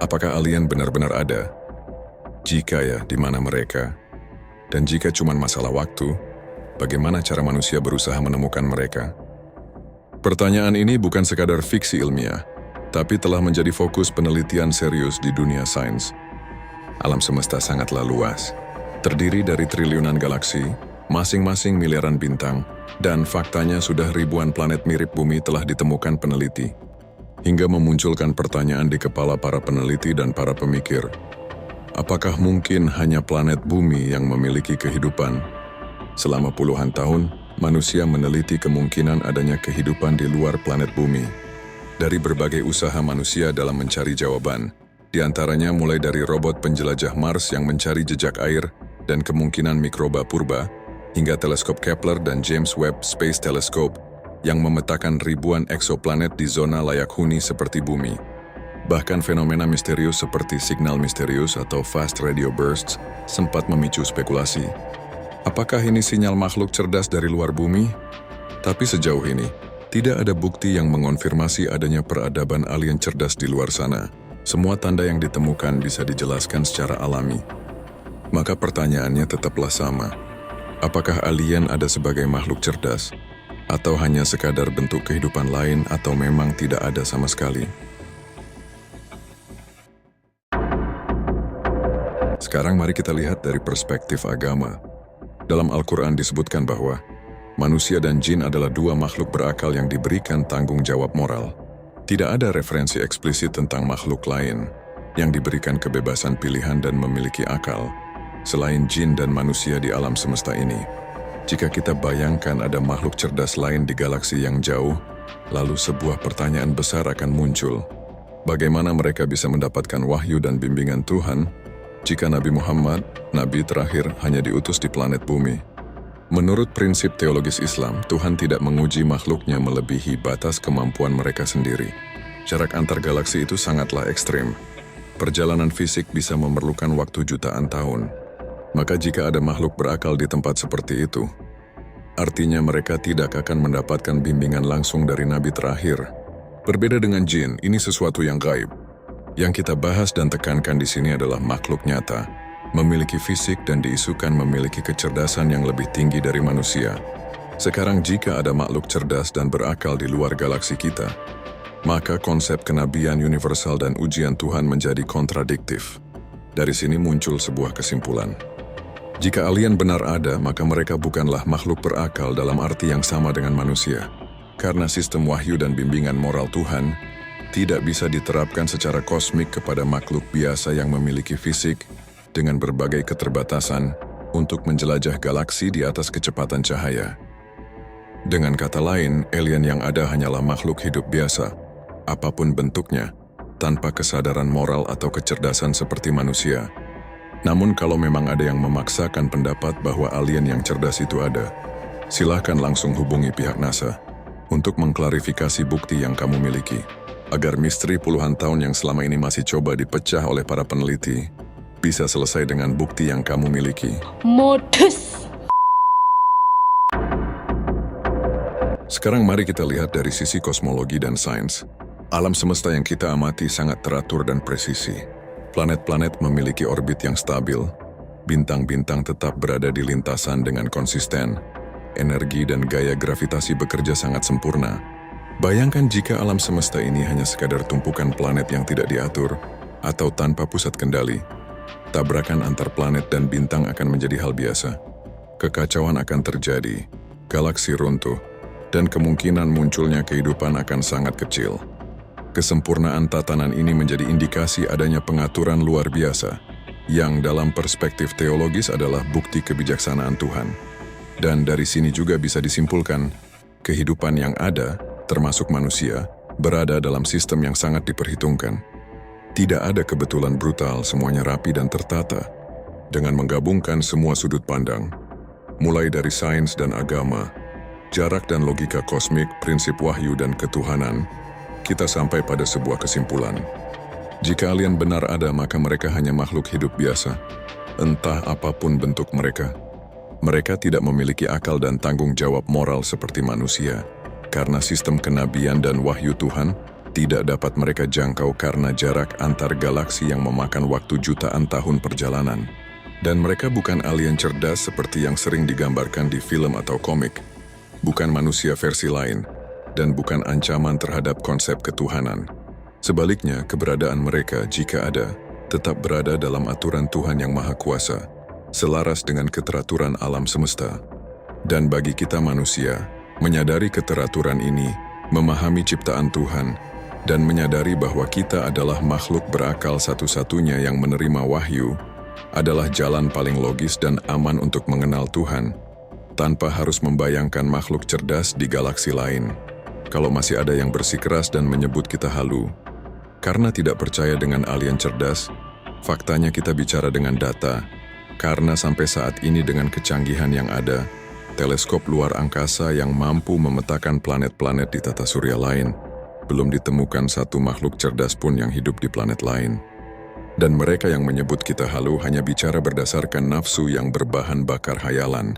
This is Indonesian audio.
Apakah alien benar-benar ada? Jika ya, di mana mereka? Dan jika cuma masalah waktu, bagaimana cara manusia berusaha menemukan mereka? Pertanyaan ini bukan sekadar fiksi ilmiah, tapi telah menjadi fokus penelitian serius di dunia sains. Alam semesta sangatlah luas, terdiri dari triliunan galaksi, masing-masing miliaran bintang, dan faktanya sudah ribuan planet mirip bumi telah ditemukan peneliti, hingga memunculkan pertanyaan di kepala para peneliti dan para pemikir. Apakah mungkin hanya planet bumi yang memiliki kehidupan? Selama puluhan tahun, manusia meneliti kemungkinan adanya kehidupan di luar planet bumi. Dari berbagai usaha manusia dalam mencari jawaban, di antaranya mulai dari robot penjelajah Mars yang mencari jejak air dan kemungkinan mikroba purba, hingga teleskop Kepler dan James Webb Space Telescope yang memetakan ribuan eksoplanet di zona layak huni seperti bumi. Bahkan fenomena misterius seperti signal misterius atau fast radio bursts sempat memicu spekulasi. Apakah ini sinyal makhluk cerdas dari luar bumi? Tapi sejauh ini, tidak ada bukti yang mengonfirmasi adanya peradaban alien cerdas di luar sana. Semua tanda yang ditemukan bisa dijelaskan secara alami. Maka pertanyaannya tetaplah sama. Apakah alien ada sebagai makhluk cerdas? Atau hanya sekadar bentuk kehidupan lain atau memang tidak ada sama sekali? Sekarang mari kita lihat dari perspektif agama. Dalam Al-Quran disebutkan bahwa manusia dan jin adalah dua makhluk berakal yang diberikan tanggung jawab moral. Tidak ada referensi eksplisit tentang makhluk lain yang diberikan kebebasan pilihan dan memiliki akal, selain jin dan manusia di alam semesta ini. Jika kita bayangkan ada makhluk cerdas lain di galaksi yang jauh, lalu sebuah pertanyaan besar akan muncul. Bagaimana mereka bisa mendapatkan wahyu dan bimbingan Tuhan jika Nabi Muhammad, Nabi terakhir, hanya diutus di planet bumi? Menurut prinsip teologis Islam, Tuhan tidak menguji makhluknya melebihi batas kemampuan mereka sendiri. Jarak antar galaksi itu sangatlah ekstrim. Perjalanan fisik bisa memerlukan waktu jutaan tahun. Maka jika ada makhluk berakal di tempat seperti itu, artinya mereka tidak akan mendapatkan bimbingan langsung dari Nabi terakhir. Berbeda dengan jin, ini sesuatu yang gaib. Yang kita bahas dan tekankan di sini adalah makhluk nyata, memiliki fisik dan diisukan memiliki kecerdasan yang lebih tinggi dari manusia. Sekarang jika ada makhluk cerdas dan berakal di luar galaksi kita, maka konsep kenabian universal dan ujian Tuhan menjadi kontradiktif. Dari sini muncul sebuah kesimpulan. Jika alien benar ada, maka mereka bukanlah makhluk berakal dalam arti yang sama dengan manusia. Karena sistem wahyu dan bimbingan moral Tuhan tidak bisa diterapkan secara kosmik kepada makhluk biasa yang memiliki fisik dengan berbagai keterbatasan untuk menjelajah galaksi di atas kecepatan cahaya. Dengan kata lain, alien yang ada hanyalah makhluk hidup biasa, apapun bentuknya, tanpa kesadaran moral atau kecerdasan seperti manusia. Namun kalau memang ada yang memaksakan pendapat bahwa alien yang cerdas itu ada, silahkan langsung hubungi pihak NASA untuk mengklarifikasi bukti yang kamu miliki, agar misteri puluhan tahun yang selama ini masih coba dipecah oleh para peneliti bisa selesai dengan bukti yang kamu miliki. Modus. Sekarang mari kita lihat dari sisi kosmologi dan sains. Alam semesta yang kita amati sangat teratur dan presisi. Planet-planet memiliki orbit yang stabil, bintang-bintang tetap berada di lintasan dengan konsisten, energi dan gaya gravitasi bekerja sangat sempurna. Bayangkan jika alam semesta ini hanya sekadar tumpukan planet yang tidak diatur atau tanpa pusat kendali. Tabrakan antar planet dan bintang akan menjadi hal biasa. Kekacauan akan terjadi, galaksi runtuh, dan kemungkinan munculnya kehidupan akan sangat kecil. Kesempurnaan tatanan ini menjadi indikasi adanya pengaturan luar biasa, yang dalam perspektif teologis adalah bukti kebijaksanaan Tuhan. Dan dari sini juga bisa disimpulkan, kehidupan yang ada, termasuk manusia, berada dalam sistem yang sangat diperhitungkan. Tidak ada kebetulan brutal, semuanya rapi dan tertata. Dengan menggabungkan semua sudut pandang, mulai dari sains dan agama, jarak dan logika kosmik, prinsip wahyu dan ketuhanan, kita sampai pada sebuah kesimpulan. Jika alien benar ada, maka mereka hanya makhluk hidup biasa. Entah apapun bentuk mereka. Mereka tidak memiliki akal dan tanggung jawab moral seperti manusia, karena sistem kenabian dan wahyu Tuhan tidak dapat mereka jangkau karena jarak antar galaksi yang memakan waktu jutaan tahun perjalanan. Dan mereka bukan alien cerdas seperti yang sering digambarkan di film atau komik, bukan manusia versi lain, dan bukan ancaman terhadap konsep ketuhanan. Sebaliknya, keberadaan mereka, jika ada, tetap berada dalam aturan Tuhan yang Maha Kuasa, selaras dengan keteraturan alam semesta. Dan bagi kita manusia, menyadari keteraturan ini, memahami ciptaan Tuhan, dan menyadari bahwa kita adalah makhluk berakal satu-satunya yang menerima wahyu, adalah jalan paling logis dan aman untuk mengenal Tuhan, tanpa harus membayangkan makhluk cerdas di galaksi lain. Kalau masih ada yang bersikeras dan menyebut kita halu, karena tidak percaya dengan alien cerdas, faktanya kita bicara dengan data, karena sampai saat ini dengan kecanggihan yang ada, teleskop luar angkasa yang mampu memetakan planet-planet di tata surya lain, belum ditemukan satu makhluk cerdas pun yang hidup di planet lain. Dan mereka yang menyebut kita halu hanya bicara berdasarkan nafsu yang berbahan bakar hayalan,